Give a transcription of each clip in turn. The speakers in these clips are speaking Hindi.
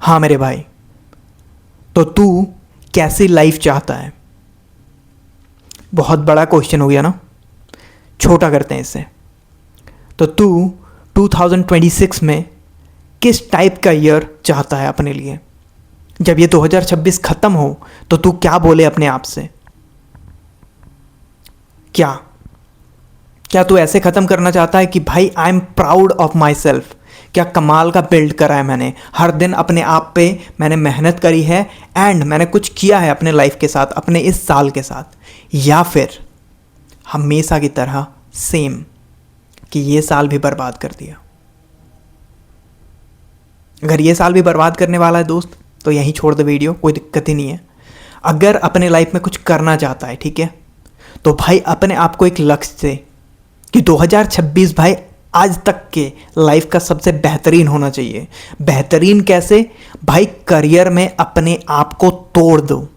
हाँ मेरे भाई, तो तू कैसी लाइफ चाहता है? बहुत बड़ा क्वेश्चन हो गया ना, छोटा करते हैं इसे। तो तू 2026 में किस टाइप का ईयर चाहता है अपने लिए? जब ये 2026 खत्म हो तो तू क्या बोले अपने आप से? क्या क्या तू ऐसे ख़त्म करना चाहता है कि भाई I am proud of my self, क्या कमाल का बिल्ड करा है मैंने, हर दिन अपने आप पे मैंने मेहनत करी है एंड मैंने कुछ किया है अपने लाइफ के साथ, अपने इस साल के साथ? या फिर हमेशा की तरह सेम कि ये साल भी बर्बाद कर दिया? अगर ये साल भी बर्बाद करने वाला है दोस्त तो यहीं छोड़ दे वीडियो, कोई दिक्कत ही नहीं है। अगर अपने लाइफ में कुछ करना चाहता है, ठीक है, तो भाई अपने आप को एक लक्ष्य से कि 2026 भाई आज तक के लाइफ का सबसे बेहतरीन होना चाहिए। बेहतरीन कैसे? भाई करियर में अपने आप को तोड़ दो,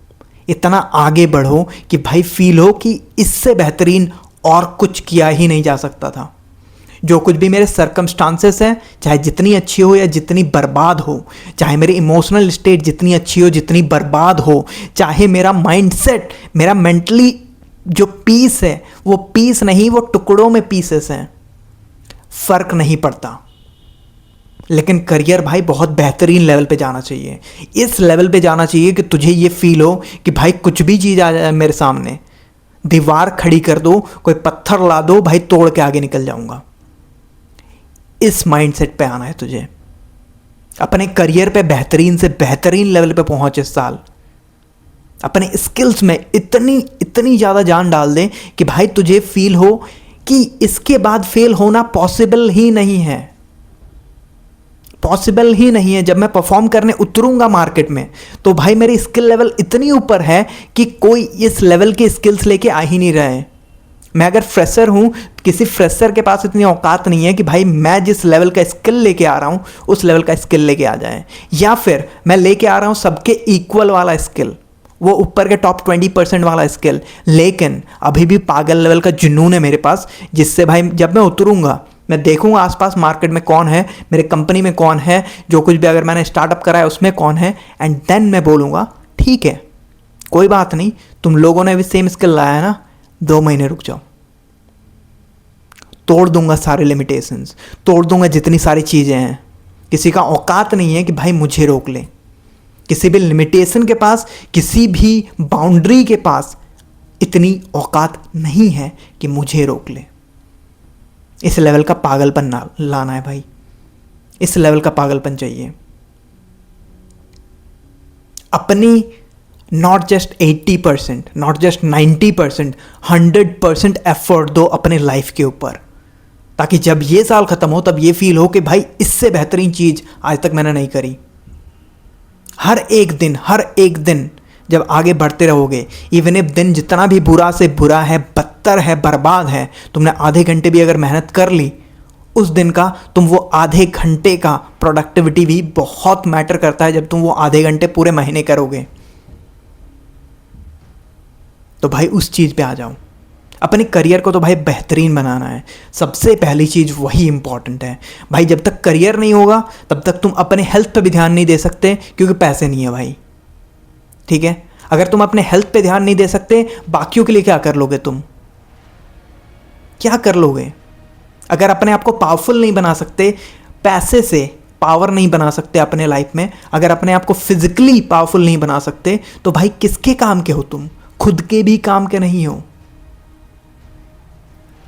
इतना आगे बढ़ो कि भाई फील हो कि इससे बेहतरीन और कुछ किया ही नहीं जा सकता था। जो कुछ भी मेरे सर्कमस्टांसेस हैं, चाहे जितनी अच्छी हो या जितनी बर्बाद हो, चाहे मेरी इमोशनल स्टेट जितनी अच्छी हो जितनी बर्बाद हो, चाहे मेरा माइंडसेट, मेरा मेंटली जो पीस है वो पीस नहीं, वो टुकड़ों में पीसेस हैं, फर्क नहीं पड़ता। लेकिन करियर भाई बहुत बेहतरीन लेवल पे जाना चाहिए। इस लेवल पे जाना चाहिए कि तुझे ये फील हो कि भाई कुछ भी चीज़ आ जाए मेरे सामने, दीवार खड़ी कर दो, कोई पत्थर ला दो, भाई तोड़ के आगे निकल जाऊंगा। इस माइंडसेट पे आना है तुझे। अपने करियर पे बेहतरीन से बेहतरीन लेवल पे पहुंच इस साल। अपने स्किल्स में इतनी ज़्यादा जान डाल दे कि भाई तुझे फील हो कि इसके बाद फेल होना पॉसिबल ही नहीं है, पॉसिबल ही नहीं है। जब मैं परफॉर्म करने उतरूंगा मार्केट में तो भाई मेरी स्किल लेवल इतनी ऊपर है कि कोई इस लेवल के स्किल्स लेके आ ही नहीं रहे। मैं अगर फ्रेशर हूं, किसी फ्रेशर के पास इतनी औकात नहीं है कि भाई मैं जिस लेवल का स्किल लेके आ रहा हूं उस लेवल का स्किल लेके आ जाए, या फिर मैं लेके आ रहा हूं सबके इक्वल वाला स्किल, वो ऊपर के टॉप 20% वाला स्किल, लेकिन अभी भी पागल लेवल का जुनून है मेरे पास, जिससे भाई जब मैं उतरूंगा मैं देखूंगा आसपास मार्केट में कौन है, मेरे कंपनी में कौन है, जो कुछ भी अगर मैंने स्टार्टअप करा है उसमें कौन है, एंड देन मैं बोलूँगा ठीक है कोई बात नहीं, तुम लोगों ने भी सेम स्किल लाया है ना, 2 महीने रुक जाओ, तोड़ दूंगा सारे लिमिटेशंस, तोड़ दूंगा जितनी सारी चीज़ें हैं। किसी का औकात नहीं है कि भाई मुझे रोक ले, किसी भी लिमिटेशन के पास, किसी भी बाउंड्री के पास इतनी औकात नहीं है कि मुझे रोक ले। इस लेवल का पागलपन लाना है भाई, इस लेवल का पागलपन चाहिए। अपनी not just 80%, not just 90%, 100% effort दो अपने लाइफ के ऊपर, ताकि जब ये साल खत्म हो तब ये फील हो कि भाई इससे बेहतरीन चीज़ आज तक मैंने नहीं करी। हर एक दिन जब आगे बढ़ते रहोगे, इवन इफ दिन जितना भी बुरा से बुरा है, बदतर है, बर्बाद है, तुमने आधे घंटे भी अगर मेहनत कर ली उस दिन का, तुम वो आधे घंटे का प्रोडक्टिविटी भी बहुत मैटर करता है जब तुम वो आधे घंटे पूरे महीने करोगे। तो भाई उस चीज़ पे आ जाओ। अपने करियर को तो भाई बेहतरीन बनाना है, सबसे पहली चीज़ वही इंपॉर्टेंट है भाई। जब तक करियर नहीं होगा तब तक तुम अपने हेल्थ पे भी ध्यान नहीं दे सकते, क्योंकि पैसे नहीं है भाई, ठीक है। अगर तुम अपने हेल्थ पे ध्यान नहीं दे सकते, बाकियों के लिए क्या कर लोगे? तुम क्या कर लोगे? अगर अपने आप को पावरफुल नहीं बना सकते, पैसे से पावर नहीं बना सकते अपने लाइफ में, अगर अपने आप को फिजिकली पावरफुल नहीं बना सकते, तो भाई किसके काम के हो तुम? खुद के भी काम के नहीं हो।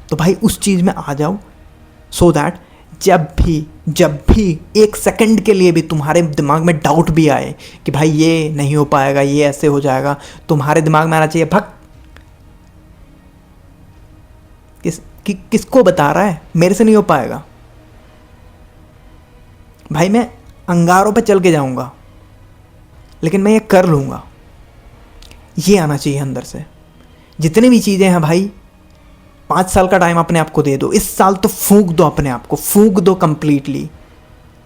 तो भाई उस चीज़ में आ जाओ, सो दैट जब भी 1 सेकंड के लिए भी तुम्हारे दिमाग में डाउट भी आए कि भाई ये नहीं हो पाएगा, ये ऐसे हो जाएगा, तुम्हारे दिमाग में आना चाहिए भग, किसको बता रहा है, मेरे से नहीं हो पाएगा भाई, मैं अंगारों पे चल के जाऊंगा लेकिन मैं ये कर लूँगा। ये आना चाहिए अंदर से। जितनी भी चीज़ें हैं भाई, 5 साल का टाइम अपने आप को दे दो, इस साल तो फूंक दो अपने आप को, फूंक दो कंप्लीटली।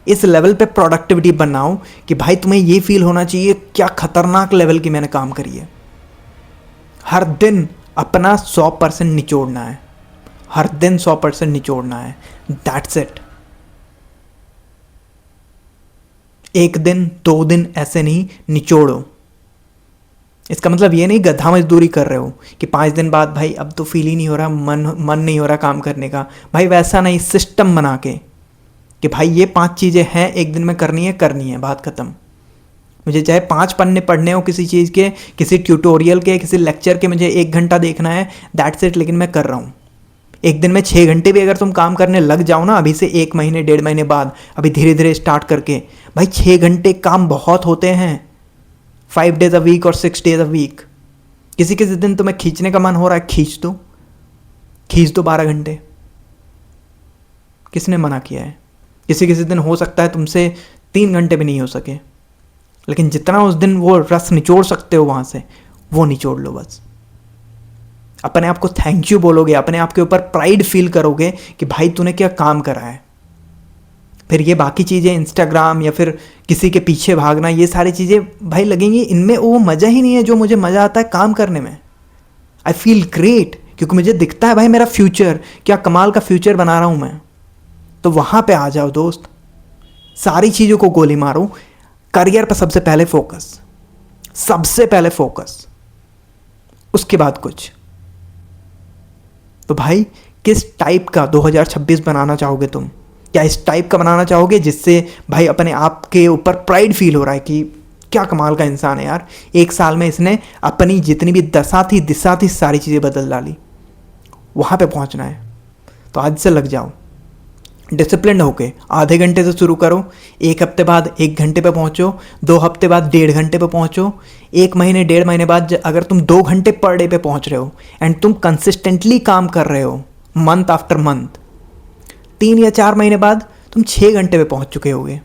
इस लेवल पे प्रोडक्टिविटी बनाओ कि भाई तुम्हें ये फील होना चाहिए क्या खतरनाक लेवल की मैंने काम करी है। हर दिन अपना 100% निचोड़ना है, हर दिन 100% निचोड़ना है, दैट्स इट। 1 दिन 2 दिन ऐसे नहीं, निचोड़ो। इसका मतलब ये नहीं गधा मजदूरी कर रहे हो कि 5 दिन बाद भाई अब तो फील ही नहीं हो रहा, मन नहीं हो रहा काम करने का। भाई वैसा नहीं, सिस्टम बना के कि भाई ये 5 चीज़ें हैं, 1 दिन में करनी है, बात ख़त्म। मुझे चाहे 5 पन्ने पढ़ने हो किसी चीज़ के, किसी ट्यूटोरियल के, किसी लेक्चर के, मुझे 1 घंटा देखना है, दैट्स इट, लेकिन मैं कर रहा हूँ। 1 दिन में 6 घंटे भी अगर तुम काम करने लग जाओ ना, अभी से 1 महीने 1.5 महीने बाद, अभी धीरे धीरे स्टार्ट करके, भाई 6 घंटे काम बहुत होते हैं। 5 days a week और 6 days a week। किसी किसी दिन तुम्हें खींचने का मन हो रहा है, खींच दो 12 घंटे, किसने मना किया है। किसी किसी दिन हो सकता है तुमसे 3 घंटे भी नहीं हो सके, लेकिन जितना उस दिन वो रस निचोड़ सकते हो वहाँ से, वो निचोड़ लो बस। अपने आप को थैंक यू बोलोगे, अपने आप के ऊपर प्राइड फील करोगे कि भाई तूने क्या काम करा है। फिर ये बाकी चीज़ें, इंस्टाग्राम या फिर किसी के पीछे भागना, ये सारी चीज़ें भाई लगेंगी, इनमें वो मज़ा ही नहीं है जो मुझे मज़ा आता है काम करने में। आई फील ग्रेट, क्योंकि मुझे दिखता है भाई मेरा फ्यूचर, क्या कमाल का फ्यूचर बना रहा हूँ मैं। तो वहाँ पे आ जाओ दोस्त, सारी चीज़ों को गोली मारो, करियर पर सबसे पहले फोकस, उसके बाद कुछ। तो भाई किस टाइप का 2026 बनाना चाहोगे तुम? क्या इस टाइप का बनाना चाहोगे जिससे भाई अपने आप के ऊपर प्राइड फील हो रहा है कि क्या कमाल का इंसान है यार, 1 साल में इसने अपनी जितनी भी दिशा थी सारी चीज़ें बदल डाली। वहाँ पे पहुँचना है तो आज से लग जाओ, डिसिप्लिन होके। आधे घंटे से शुरू करो, 1 हफ्ते बाद 1 घंटे पे पहुँचो, 2 हफ्ते बाद 1.5 घंटे पे पहुँचो, 1 महीने 1.5 महीने बाद अगर तुम 2 घंटे पर डे पे पहुँच रहे हो एंड तुम कंसिस्टेंटली काम कर रहे हो मंथ आफ्टर मंथ, 3 या 4 महीने बाद तुम 6 घंटे पे पहुँच चुके होगे।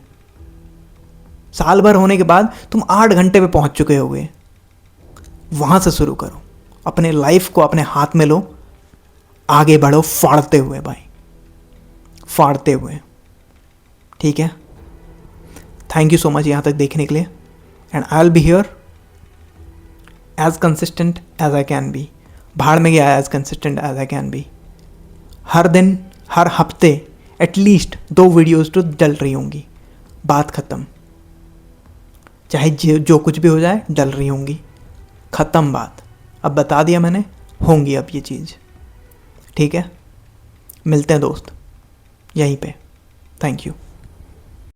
साल भर होने के बाद तुम 8 घंटे पे पहुँच चुके होगे। वहाँ से शुरू करो, अपने लाइफ को अपने हाथ में लो, आगे बढ़ो फाड़ते हुए भाई, फाड़ते हुए। ठीक है, थैंक यू सो मच यहाँ तक देखने के लिए, and I will be here as consistent as I can be. भाड़ में गया as consistent as I can be. हर दिन, हर हफ्ते एटलीस्ट 2 वीडियोज़ तो डल रही होंगी, बात ख़त्म। चाहे जो कुछ भी हो जाए, डल रही होंगी, ख़त्म बात। अब बता दिया मैंने, होंगी अब ये चीज़। ठीक है, मिलते हैं दोस्त यहीं पे। Thank you.